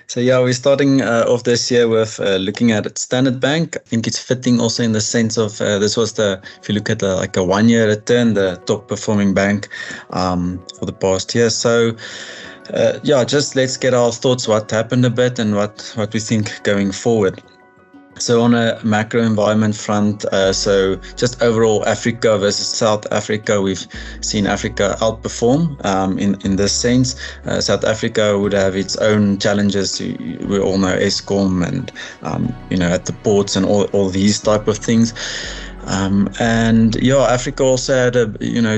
So yeah, we're starting off this year with looking at Standard Bank. I think it's fitting also in the sense of this was if you look at like a 1-year return, the top performing bank for the past year. So just let's get our thoughts what happened a bit and what we think going forward. So on a macro environment front, so just overall Africa versus South Africa, we've seen Africa outperform in this sense. South Africa would have its own challenges. We all know Eskom and at the ports and all these type of things. Africa also had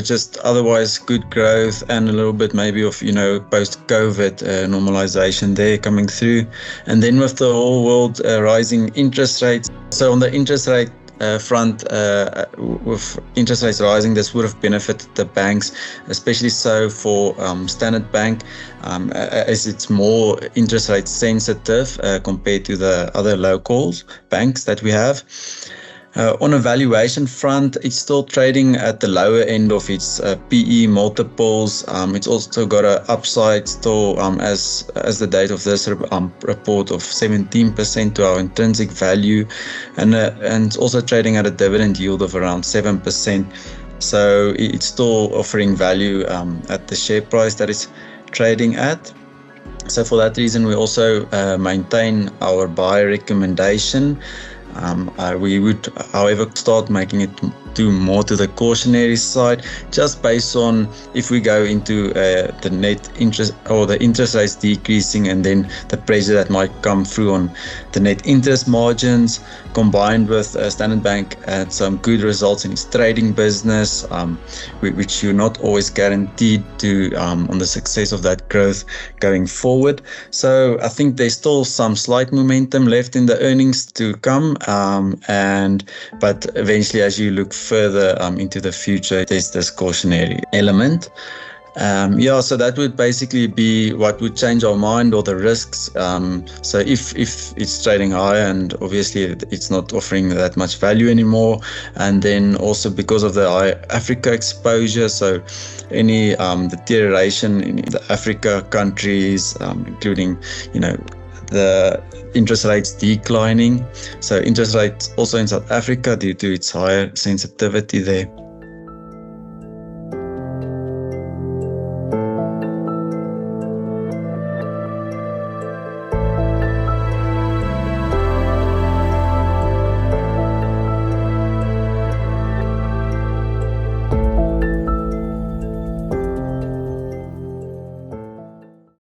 just otherwise good growth and a little bit maybe of post-COVID normalization there coming through, and then with the whole world rising interest rates. So on the interest rate front, with interest rates rising, this would have benefited the banks, especially so for Standard Bank, as it's more interest rate sensitive compared to the other local banks that we have. On a valuation front, it's still trading at the lower end of its PE multiples. It's also got an upside still as the date of this report of 17% to our intrinsic value, and it's also trading at a dividend yield of around 7%. So it's still offering value at the share price that it's trading at. So for that reason, we also maintain our buy recommendation. We would, however, start making it more to the cautionary side, just based on if we go into the net interest or the interest rates decreasing, and then the pressure that might come through on the net interest margins, combined with Standard Bank had some good results in its trading business, which you're not always guaranteed to on the success of that growth going forward. So I think there's still some slight momentum left in the earnings to come, but eventually, as you look further into the future, there's this cautionary element. So that would basically be what would change our mind, or the risks. So if it's trading higher and obviously it's not offering that much value anymore, and then also because of the high Africa exposure, so any deterioration in the Africa countries, including the interest rates declining. So interest rates also in South Africa due to its higher sensitivity there.